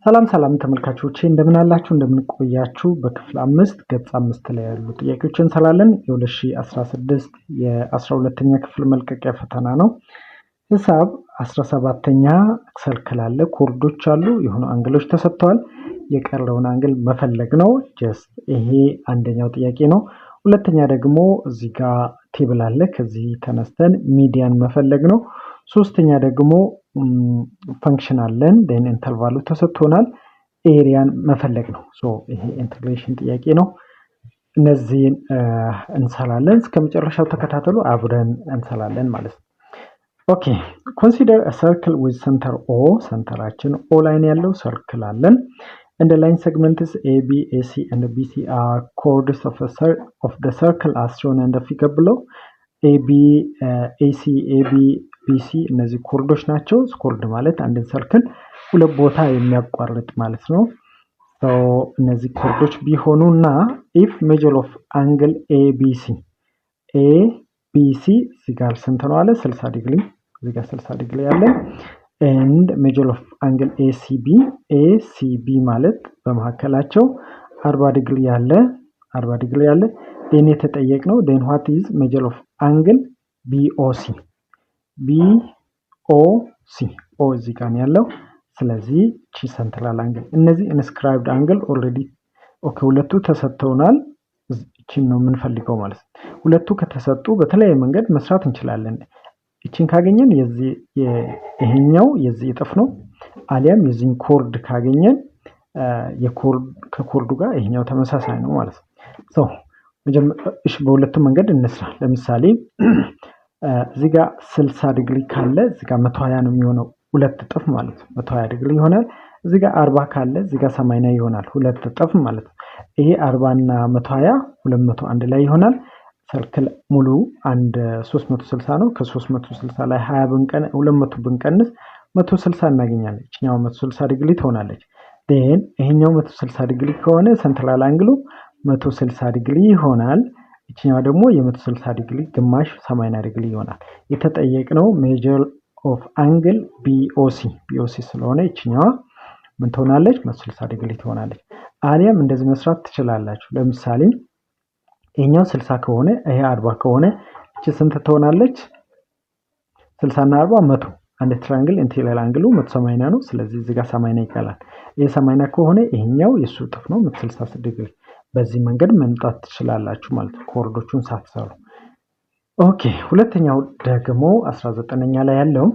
ሰላም ተመልካቾቼ እንደምን አላችሁ እንደምን ቆያችሁ። በክፍል 5 ገጽ 5 ላይ ያሉ ጥያቄዎችን እንሰራለን። የ2016 የ12ኛ ክፍል መልቀቂያ ፈተና ነው። ሂሳብ 17ኛ ሰርክል አለ፣ ኮርዶች አሉ፣ የሆኑ አንግሎች ተሰጥተዋል። የቀረውን አንግል መፈለግ ነው። ጀስት ይሄ አንደኛው ጥያቄ ነው። ሁለተኛ ደግሞ እዚህ ጋር ቴብል አለ፣ ከዚህ ተነስተን ሚዲያን መፈለግ ነው። ሶስተኛ ደግሞ ፈንክሽን አለን ዴን ኢንተርቫሉ ተሰጥቶናል፣ ኤሪያን መፈለግ ነው። ይሄ ኢንተግሬሽን ጥያቄ ነው። እነዚህን እንሰራለን። እስከ መጨረሻው ተከታተሉ፣ አብረን እንሰራለን ማለት ነው። ኦኬ ኮንሲደር አ ሰርክል ዊዝ ሰንተር ኦ፣ ሰንተራችን ኦ ላይ ነው ያለው። ሰርክል አለን and the line segments AB, AC and BC are chords of the circle as shown in the figure below. AB, AC, AB, BC እነዚህ ኮርዶች ናቸው። ኮርድ ማለት አንድን ሰርክል ሁለት ቦታ የሚያቋርጥ ማለት ነው። እነዚህ ኮርዶች ቢሆኑና if measure of angle ABC እዚህ ጋር ስንት ነው አለ 60 ዲግሪ፣ እዚህ ጋር 60 ዲግሪ ያለ and measure of angle ACB ማለት በመካከላቸው 40 ዲግሪ ያለ then የተጠየቅነው then what is measure of angle BOC ኦ እዚህ ጋር ያለው። ስለዚህ ቺ ሰንትራል አንግል፣ እነዚህ ኢንስክራይብድ አንግል ኦልሬዲ ኦኬ ሁለቱ ተሰጥተውናል። እቺን ነው የምንፈልገው ማለት ነው። ሁለቱ ከተሰጡ በተለያየ መንገድ መስራት እንችላለን። እቺን ካገኘን ይሄኛው የዚህ እጥፍ ነው፣ አሊያም የዚህን ኮርድ ካገኘን ከኮርዱ ጋር ይሄኛው ተመሳሳይ ነው ማለት ነው። እሺ በሁለቱም መንገድ እንስራ። ለምሳሌ እዚህ ጋር 60 ዲግሪ ካለ እዚህ ጋር 120 ነው የሚሆነው፣ ሁለት እጥፍ ማለት ነው። 120 ዲግሪ ይሆናል። እዚህ ጋር 40 ካለ እዚህ ጋር 80 ይሆናል፣ ሁለት እጥፍ ማለት ነው። ይሄ 40 እና 120 201 ላይ ይሆናል። ሰርክል ሙሉ 360 ነው። ከ360 ላይ 200 ብንቀንስ 160 እናገኛለን። እቺኛው 160 ዲግሪ ትሆናለች። then ይሄኛው 160 ዲግሪ ከሆነ ሰንትራል አንግሉ 160 ዲግሪ ይሆናል። እቺኛው ደግሞ የ160 ዲግሪ ግማሽ 80 ዲግሪ ይሆናል። የተጠየቅነው ሜጀር ኦፍ አንግል BOC ስለሆነ እቺኛዋ ምን ትሆናለች? 160 ዲግሪ ትሆናለች። አሊያም እንደዚህ መስራት ትችላላችሁ። ለምሳሌ ይሄኛው 60 ከሆነ ይሄ 40 ከሆነ እቺ ስንት ትሆናለች? 60 እና 40 100። አንድ ትራያንግል ኢንቴሪየር አንግሉ 180 ነው። ስለዚህ እዚህ ጋር 80 ይቀላል። ይሄ 80 ከሆነ ይሄኛው የሱ እጥፍ ነው 160 ዲግሪ። በዚህ መንገድ መምጣት ትችላላችሁ ማለት ነው፣ ኮርዶቹን ሳትሰሩ። ኦኬ ሁለተኛው ደግሞ 19ኛ ላይ ያለው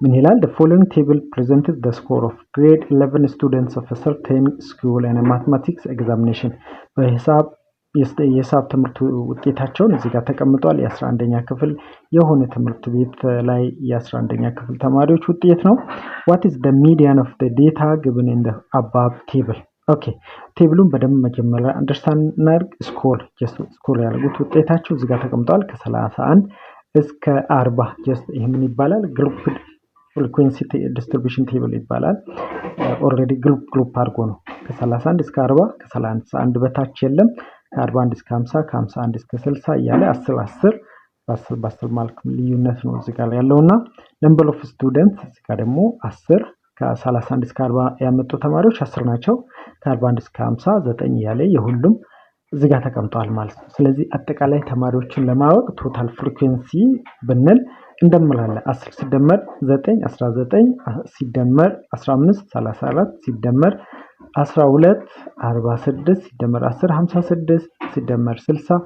ምን ይላል? the following table presents the score of grade 11 students of a certain school and a mathematics examination. የሂሳብ ትምህርት ውጤታቸውን እዚህ ጋር ተቀምጧል። የ11ኛ ክፍል የሆነ ትምህርት ቤት ላይ የ11ኛ ክፍል ተማሪዎች ውጤት ነው። what is the median of the data given in the above table? ኦኬ ቴብሉን በደንብ መጀመሪያ አንደርስታንድ እናድርግ። ስኮር ያደረጉት ውጤታቸው እዚህ ጋር ተቀምጧል። ከ31 እስከ 40 ጀስት ይሄ ምን ይባላል? ግሩፕ ፍሪኩዌንሲ ዲስትሪቢዩሽን ቴብል ይባላል። ኦልሬዲ ግሩፕ አድርጎ ነው። ከ31 እስከ 40፣ ከ31 በታች የለም። ከ41 እስከ 50፣ ከ51 እስከ 60 እያለ 10 ማርክ ልዩነት ነው እዚህ ጋር ያለውና ነምበር ኦፍ ስቱደንትስ እዚህ ጋር ደግሞ 10። ከ31 እስከ 40 ያመጡ ተማሪዎች 10 ናቸው። ከ41 እስከ 50 9 እያለ የሁሉም እዚህ ጋር ተቀምጧል ማለት ነው። ስለዚህ አጠቃላይ ተማሪዎችን ለማወቅ ቶታል ፍሪኩዌንሲ ብንል እንደምራለን። 10 ሲደመር 9 19 ሲደመር 15 34 ሲደመር 12 46 ሲደመር 10 56 ሲደመር 60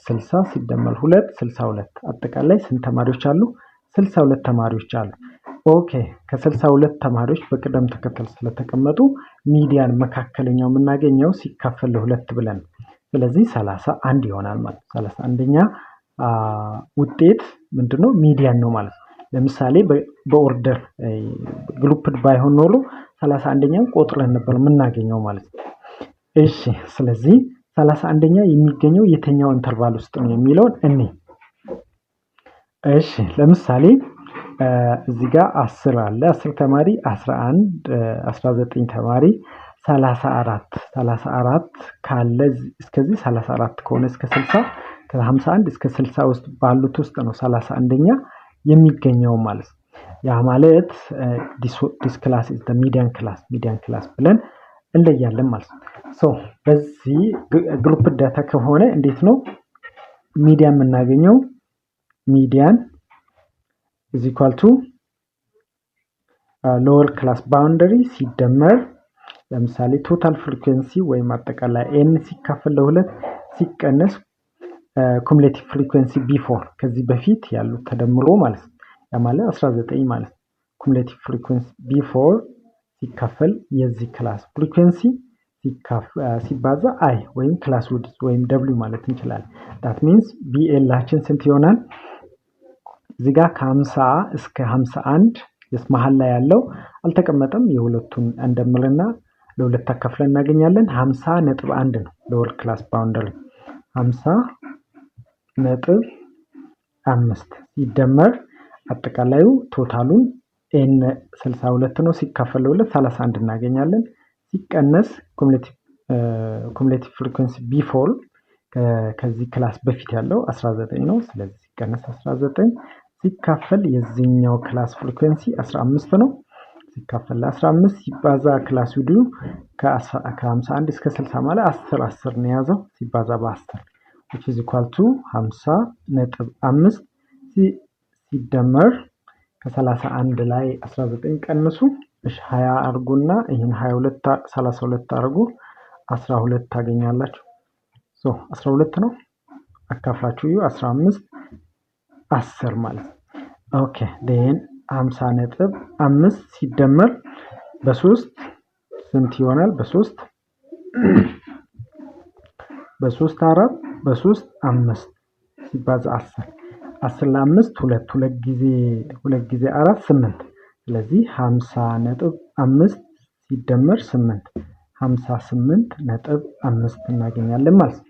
60 ሲደመር 2 62። አጠቃላይ ስንት ተማሪዎች አሉ? 62 ተማሪዎች አሉ። ኦኬ ከ62 ተማሪዎች በቅደም ተከተል ስለተቀመጡ ሚዲያን መካከለኛው የምናገኘው ሲካፈል ለሁለት ብለን፣ ስለዚህ 31 ይሆናል ማለት ነው። 31ኛ ውጤት ምንድነው? ሚዲያን ነው ማለት ነው። ለምሳሌ በኦርደር ግሩፕድ ባይሆን ኖሮ 31ኛው ቆጥረን ነበር የምናገኘው ማለት ነው። እሺ ስለዚህ 31ኛ የሚገኘው የትኛው ኢንተርቫል ውስጥ ነው የሚለውን እኔ እሺ ለምሳሌ እዚህ ጋር 10 አለ፣ 10 ተማሪ 11 19 ተማሪ 34 ካለ እስከዚህ 34 ከሆነ እስከ 60 ከ51 እስከ 60 ውስጥ ባሉት ውስጥ ነው 31ኛ የሚገኘው ማለት ነው። ያ ማለት ዲስ ክላስ ኢዝ ዘ ሚዲያን ክላስ ብለን እንለያለን ማለት ነው። ሶ በዚህ ግሩፕ ዳታ ከሆነ እንዴት ነው ሚዲያን የምናገኘው? ሚዲያን ኢዝ ኢኳል ቱ ሎወር ክላስ ባውንደሪ ሲደመር ለምሳሌ ቶታል ፍሪኩዌንሲ ወይም አጠቃላይ ኤን ሲካፈል ለሁለት ሲቀነስ ኩሙሌቲቭ ፍሪኩዌንሲ ቢፎር ከዚህ በፊት ያሉት ተደምሮ ማለት ነው። ያ ማለት 19 ማለት ነው። ኩሙሌቲቭ ፍሪኩዌንሲ ቢፎር ሲካፈል የዚህ ክላስ ፍሪኩዌንሲ ሲባዛ አይ ወይም ክላስ ዊድዝ ወይም ደብሊው ማለት እንችላለን። ዳት ሚንስ ቢኤላችን ስንት ይሆናል? እዚህ ጋር ከ50 እስከ 51 መሀል ላይ ያለው አልተቀመጠም። የሁለቱን እንደምርና ለሁለት አካፍለን እናገኛለን። 50.1 ነው ሎወር ክላስ ባውንደሪ 50.5 ሲደመር አጠቃላዩ ቶታሉን ኤን 62 ነው ሲካፈል ለሁለት 31 እናገኛለን። ሲቀነስ ኩሙሌቲቭ ፍሪኩዌንሲ ቢፎር ከዚህ ክላስ በፊት ያለው 19 ነው። ስለዚህ ሲቀነስ 19 ሲካፈል የዚህኛው ክላስ ፍሪኩዌንሲ 15 ነው። ሲካፈል ለ15 ሲባዛ ክላስ ዊዱ ከ51 እስከ 60 ማለት 10 ነው የያዘው ሲባዛ በ10 which is equal to 50.5 ሲደመር ከ31 ላይ 19 ቀንሱ 20 አርጉና ይሄን 22 32 አርጉ 12 ታገኛላችሁ። 12 ነው አካፍላችሁ 15 10 ማለት ነው። ኦኬ then 50.5 ሲደመር በ3 ስንት ይሆናል? በ3 4 በ3 5 ሲባዛ 10 ለ5 2 ጊዜ 4 8 ስለዚህ 50.5 ሲደመር 8 58.5 እናገኛለን ማለት ነው።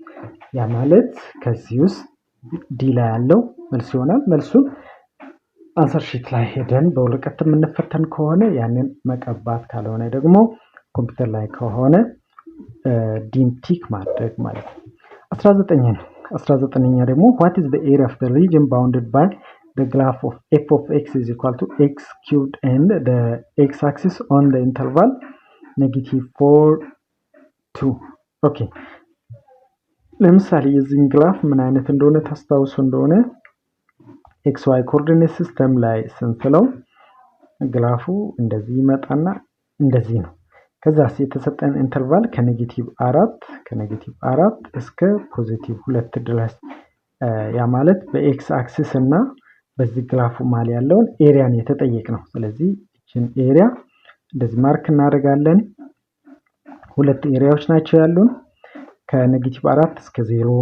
ያ ማለት ከዚህ ውስጥ ዲ ላይ ያለው መልስ ይሆናል። መልሱን አንሰር ሺት ላይ ሄደን በወረቀት የምንፈተን ከሆነ ያንን መቀባት ካልሆነ ደግሞ ኮምፒውተር ላይ ከሆነ ዲን ቲክ ማድረግ ማለት ነው። 19ኛ ደግሞ what is the area of the region bounded by the graph of f of x is equal to x cubed and the x axis on the interval -4 2 ኦኬ ለምሳሌ የዚህን ግራፍ ምን አይነት እንደሆነ ታስታውሱ እንደሆነ ኤክስ ዋይ ኮኦርዲኔት ሲስተም ላይ ስንስለው ግራፉ እንደዚህ ይመጣና እንደዚህ ነው። ከዛስ የተሰጠን ኢንተርቫል ከ-4 እስከ +2 ድረስ ያ ማለት በኤክስ አክሲስ እና በዚህ ግራፉ መሃል ያለውን ኤሪያን የተጠየቅ ነው። ስለዚህ እቺን ኤሪያ እንደዚህ ማርክ እናደርጋለን። ሁለት ኤሪያዎች ናቸው ያሉን ከ-4 እስከ 0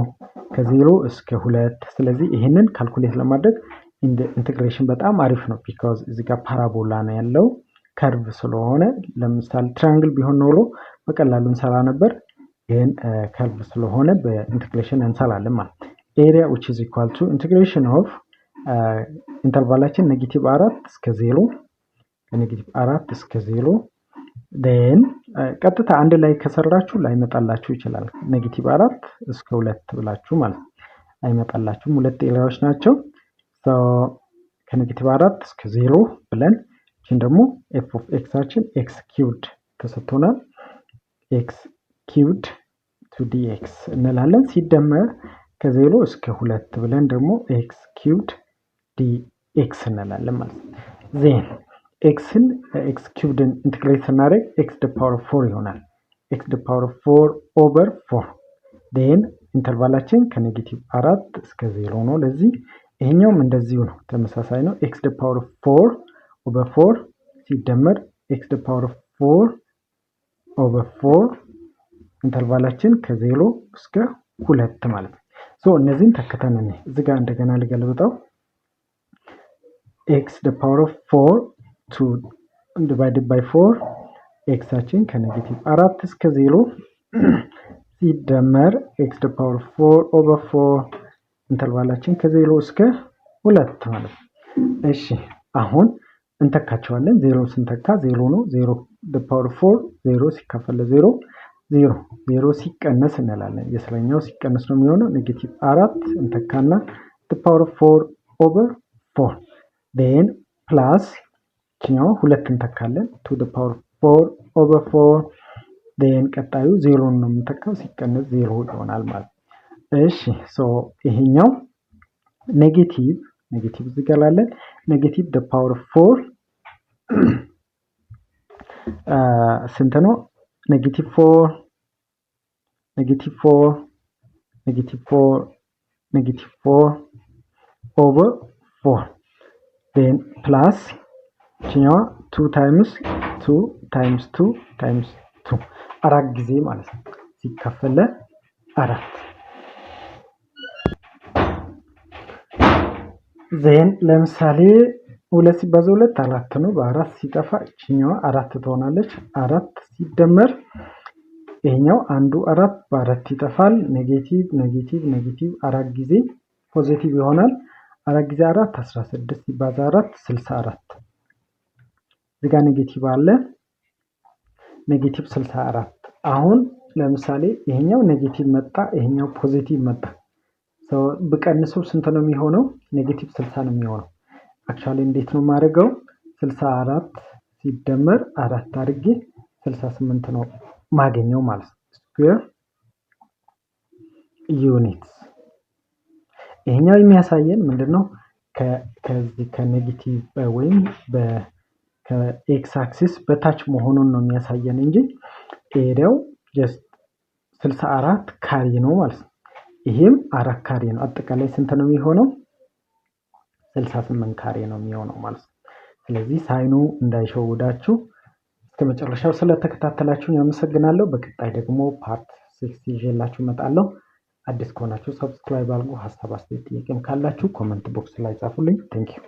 ከ0 እስከ 2 ስለዚህ ይሄንን ካልኩሌት ለማድረግ ኢንተግሬሽን በጣም አሪፍ ነው because እዚህ ጋር ፓራቦላ ነው ያለው ከርቭ ስለሆነ ለምሳሌ ትራያንግል ቢሆን ኖሮ በቀላሉ እንሰራ ነበር። ግን ከርቭ ስለሆነ በኢንተግሬሽን እንሰራለን ማለት ኤሪያ which is equal to integration of ኢንተርቫላችን -4 እስከ 0 ከ-4 እስከ 0 then ቀጥታ አንድ ላይ ከሰራችሁ ላይመጣላችሁ ይችላል። -4 እስከ 2 ብላችሁ ማለት አይመጣላችሁም። ሁለት ኤሪያዎች ናቸው። so ከ-4 እስከ 0 ብለን እቺን ደግሞ f of x አችን x cubed ተሰጥቶናል። x cubed to dx እንላለን። ሲደመር ከ0 እስከ 2 ብለን ደግሞ x cubed dx እንላለን ማለት ነው። then xን x cubedን ኢንተግሬት ስናደርግ x to the power of 4 ይሆናል። x to the power of 4 over 4 then ኢንተርቫላችን ከ-4 እስከ 0 ነው። ለዚህ ይሄኛውም እንደዚሁ ነው ተመሳሳይ ነው። x to the power of 4 over 4 ሲደመር x to the power of 4 over 4 ኢንተርቫላችን ከ0 እስከ 2 ማለት ነው። ሶ እነዚህን ተከተን እዚህ ጋር እንደገና ልገልብጠው x to the power of 4 divided by 4 x አችን ከ-4 እስከ 0 ሲደመር x to the power of 4 over 4 ኢንተርቫላችን ከ0 እስከ 2 ማለት ነው። እሺ አሁን እንተካቸዋለን። 0 ስንተካ 0 ነው። 0 the power of 4 0 ሲካፈል ለ0 0 ሲቀነስ እንላለን። የስረኛው ሲቀነስ ነው የሚሆነው -4 እንተካና the power of 4 over 4 then plus እችኛው ሁለት እንተካለን 2 the power 4 over 4 then ቀጣዩ 0 ነው የምንተካው ሲቀነስ 0 ይሆናል ማለት ነው። እሺ ሶ ይሄኛው ኔጌቲቭ እዚህ ጋር አለን ኔጌቲቭ the power 4 ስንት ነው? ኔጌቲቭ 4 over 4 then plus እችኛዋ 2 times 2 times 2 times 2 አራት ጊዜ ማለት ነው ሲከፈል አራት ዜን ለምሳሌ 2 ሲባዛ 2 4 ነው በአራት ሲጠፋ እችኛዋ 4 ትሆናለች 4 ሲደመር ይሄኛው አንዱ 4 በአራት ይጠፋል ኔጌቲቭ አራት ጊዜ ፖዚቲቭ ይሆናል 4 ጊዜ 4 16 ሲባዛ 4 64 እዚህ ጋር ኔጌቲቭ አለ ኔጌቲቭ 64 አሁን ለምሳሌ ይሄኛው ኔጌቲቭ መጣ ይሄኛው ፖዚቲቭ መጣ ሶ በቀንሰው ስንት ነው የሚሆነው ኔጌቲቭ 60 ነው የሚሆነው አክቹአሊ እንዴት ነው ማድረገው 64 ሲደመር 4 አድርጌ 68 ነው ማገኘው ማለት ነው ስኩዌር ዩኒትስ ይሄኛው የሚያሳየን ምንድነው ከዚህ ከኔጌቲቭ ወይም ከኤክስ አክሲስ በታች መሆኑን ነው የሚያሳየን እንጂ ኤሪያው ጀስት 64 ካሬ ነው ማለት ነው ይሄም 4 ካሬ ነው አጠቃላይ ስንት ነው የሚሆነው 68 ካሬ ነው የሚሆነው ማለት ነው ስለዚህ ሳይኑ እንዳይሸውዳችሁ እስከመጨረሻው ስለተከታተላችሁ ያመሰግናለሁ በቀጣይ ደግሞ ፓርት 6 ይዤላችሁ እመጣለሁ አዲስ ከሆናችሁ ሰብስክራይብ አድርጉ ሐሳብ አስተያየት ጥያቄም ካላችሁ ኮሜንት ቦክስ ላይ ጻፉልኝ ቴንክ ዩ